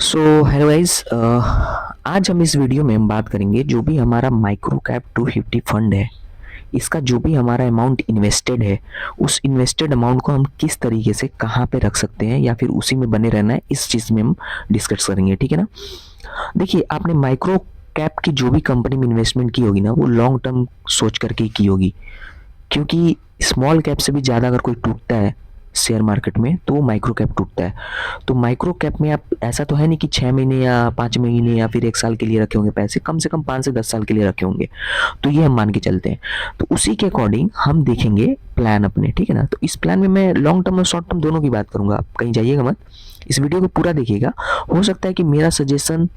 So hello guys, आज हम इस वीडियो में हम बात करेंगे जो भी हमारा माइक्रो कैप 250 फंड है, इसका जो भी हमारा अमाउंट इन्वेस्टेड है, उस इन्वेस्टेड अमाउंट को हम किस तरीके से कहाँ पे रख सकते हैं या फिर उसी में बने रहना है, इस चीज़ में हम डिस्कस करेंगे। ठीक है ना। देखिए, आपने माइक्रो कैप की जो भी कंपनी में इन्वेस्टमेंट की होगी ना, वो लॉन्ग टर्म सोच करके ही की होगी, क्योंकि स्मॉल कैप से भी ज़्यादा अगर कोई टूटता है शेयर मार्केट में तो वो माइक्रो कैप टूटता है। तो माइक्रो कैप में आप ऐसा तो है नहीं कि 6 महीने या 5 महीने या फिर 1 साल के लिए रखे होंगे पैसे, कम से कम 5 से 10 साल के लिए रखे होंगे। तो ये हम मान के चलते हैं। तो उसी के अकॉर्डिंग हम देखेंगे प्लान अपने। ठीक है ना। तो इस प्लान में मैं लॉन्ग टर्म और शॉर्ट टर्म दोनों की बात करूंगा, आप कहीं जाइएगा मत, इस वीडियो को पूरा देखिएगा। हो सकता है कि मेरा सजेशन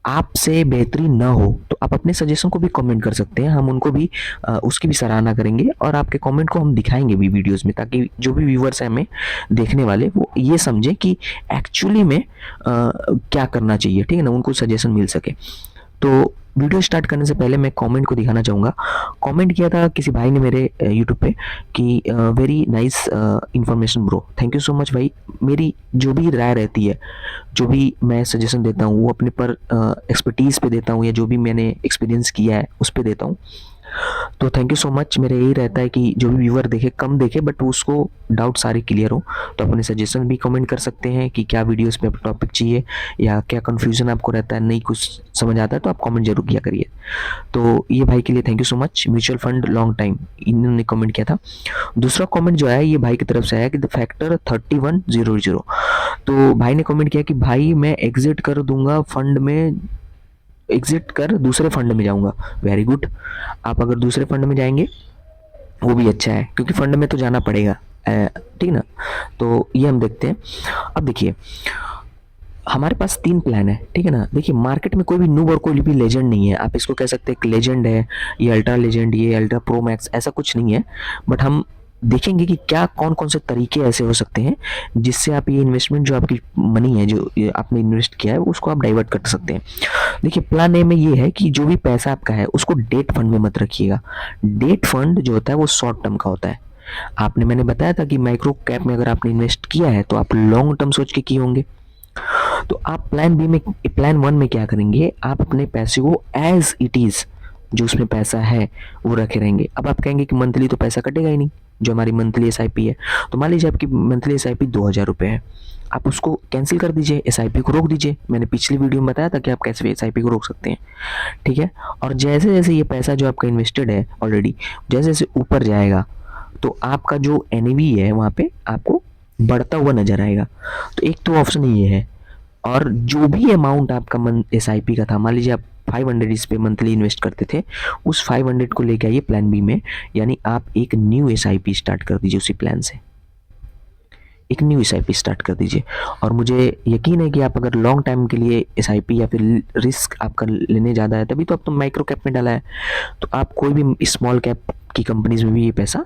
आपसे बेहतरीन ना हो तो आप अपने सजेशन को भी कमेंट कर सकते हैं, हम उनको भी उसकी भी सराहना करेंगे और आपके कमेंट को हम दिखाएंगे भी वीडियोस में, ताकि जो भी व्यूवर्स हैं हमें देखने वाले वो ये समझें कि एक्चुअली में क्या करना चाहिए। ठीक है ना, उनको सजेशन मिल सके। तो वीडियो स्टार्ट करने से पहले मैं कमेंट को दिखाना चाहूँगा। कमेंट किया था किसी भाई ने मेरे यूट्यूब पे कि very nice information bro, thank you so much भाई। मेरी जो भी राय रहती है, जो भी मैं सजेशन देता हूँ, वो अपने पर एक्सपर्टीज़ पे देता हूँ या जो भी मैंने एक्सपीरियंस किया है उस पर देता हूँ। तो थैंक यू सो मच। मेरा यही रहता है कि जो भी व्यूअर देखे, कम देखे, बट उसको डाउट सारे क्लियर हो। तो अपने सजेशन भी कमेंट कर सकते हैं कि क्या वीडियोस पे टॉपिक चाहिए या क्या कंफ्यूजन आपको रहता है, नहीं कुछ समझ आता है तो आप कमेंट जरूर किया करिए। तो ये भाई के लिए thank you so much. Mutual fund long time, इन्होंने कमेंट किया था। दूसरा कमेंट जो है ये भाई की तरफ से आया कि द फैक्टर 3100। तो भाई ने कमेंट किया कि भाई मैं एग्जिट कर दूंगा फंड में, एग्जिट कर दूसरे फंड में जाऊंगा। Very good. आप अगर दूसरे फंड में जाएंगे वो भी अच्छा है, क्योंकि फंड में तो जाना पड़ेगा। ठीक ना। तो ये हम देखते हैं। अब देखिए, हमारे पास 3 प्लान है। ठीक है ना। देखिए, मार्केट में कोई भी नूब और कोई भी लेजेंड नहीं है। आप इसको कह सकते हैं एक लेजेंड है, ये अल्ट्रा लेजेंड, ये अल्ट्रा प्रो मैक्स, ऐसा कुछ नहीं है। बट हम देखेंगे कि क्या कौन कौन से तरीके ऐसे हो सकते हैं जिससे आप ये इन्वेस्टमेंट, जो आपकी मनी है, जो आपने इन्वेस्ट किया है, उसको आप डाइवर्ट कर सकते हैं। देखिए, प्लान ए में ये है कि जो भी पैसा आपका है उसको डेट फंड में मत रखिएगा। डेट फंड जो होता है वो शॉर्ट टर्म का होता है। मैंने बताया था कि माइक्रो कैप में अगर आपने इन्वेस्ट किया है तो आप लॉन्ग टर्म सोच के किए होंगे। तो आप प्लान वन में क्या करेंगे, आप अपने पैसे को एज इट इज, जो उसमें पैसा है वो रखे रहेंगे। अब आप कहेंगे कि मंथली तो पैसा कटेगा ही नहीं, जो हमारी मंथली एसआईपी है। तो मान लीजिए आपकी मंथली एसआईपी 2000 रुपये है, आप उसको कैंसिल कर दीजिए, एसआईपी को रोक दीजिए। मैंने पिछली वीडियो में बताया था कि आप कैसे एसआईपी को रोक सकते हैं। ठीक है। और जैसे जैसे ये पैसा जो आपका इन्वेस्टेड है ऑलरेडी, जैसे जैसे ऊपर जाएगा तो आपका जो एनएवी है वहाँ पे आपको बढ़ता हुआ नजर आएगा। तो एक तो ऑप्शन ये है। और जो भी अमाउंट आपका एसआईपी का था, मान लीजिए आप 500 इस पे मंथली इन्वेस्ट करते थे, उस 500 को लेके आइए प्लान बी में, यानी आप एक न्यू एसआईपी स्टार्ट कर दीजिए। उसी प्लान से एक न्यू एसआईपी स्टार्ट कर दीजिए। और मुझे यकीन है कि आप अगर लॉन्ग टाइम के लिए एसआईपी या फिर रिस्क आपका लेने ज़्यादा है, तभी तो आप तो माइक्रो कैप में डाला है, तो आप कोई भी स्मॉल कैप की कंपनीज में भी ये पैसा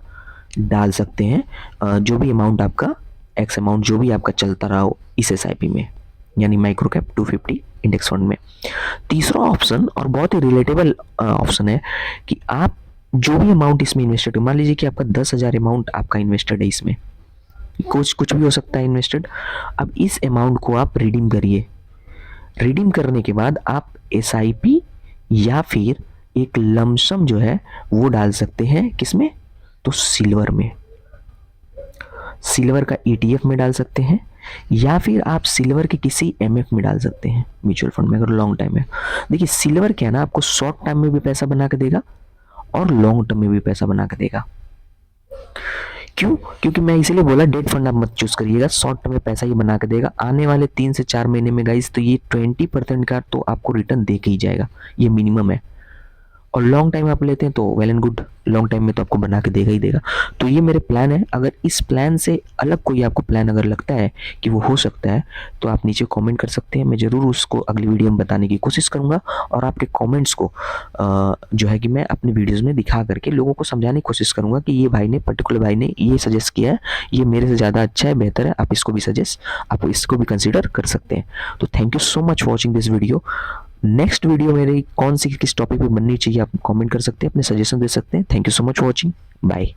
डाल सकते हैं। जो भी अमाउंट आपका, एक्स अमाउंट जो भी आपका चलता रहा हो इस एसआईपी में, यानी माइक्रो कैप 250 इंडेक्स फंड में। तीसरा ऑप्शन और बहुत ही रिलेटेबल ऑप्शन है कि आप जो भी अमाउंट इसमें इन्वेस्टेड, मान लीजिए कि आपका 10,000 अमाउंट आपका इन्वेस्टेड है इसमें, कुछ भी हो सकता है इन्वेस्टेड। अब इस अमाउंट को आप रिडीम करिए। रिडीम करने के बाद आप एसआईपी या फिर एक लमसम जो है वो डाल सकते हैं। किसमें? तो सिल्वर में, सिल्वर का ईटीएफ में डाल सकते हैं, या फिर आप सिल्वर के किसी एमएफ में डाल सकते हैं म्यूचुअल फंड में, अगर लॉन्ग टाइम है। देखिए, सिल्वर क्या है ना, आपको शॉर्ट टाइम में भी पैसा बना के देगा और लॉन्ग टर्म में भी पैसा बना के देगा। क्यों? क्योंकि मैं इसीलिए बोला डेट फंड आप मत चूज करिएगा, शॉर्ट टर्म में पैसा ये बना के देगा। आने वाले 3 से 4 महीने में गाइस, तो ये 20% का तो आपको रिटर्न दे के ही जाएगा, ये मिनिमम है। और लॉन्ग टाइम आप लेते हैं तो well and good, long time में तो आपको बना के देगा ही देगा। तो ये मेरे प्लान है। अगर इस प्लान से अलग कोई आपको प्लान अगर लगता है कि वो हो सकता है, तो आप नीचे कमेंट कर सकते हैं। मैं ज़रूर उसको अगली वीडियो में बताने की कोशिश करूँगा, और आपके कमेंट्स को जो है कि मैं अपने वीडियोज़ में दिखा करके लोगों को समझाने की कोशिश करूँगा कि ये भाई ने, पर्टिकुलर भाई ने ये सजेस्ट किया है, ये मेरे से ज़्यादा अच्छा है, बेहतर है, आप इसको भी आप इसको भी कंसिडर कर सकते हैं। तो thank you so much watching this video. Next video मेरी कौन सी किस टॉपिक पे बननी चाहिए आप कमेंट कर सकते हैं, अपने सजेशन दे सकते हैं। Thank you so much for watching. Bye.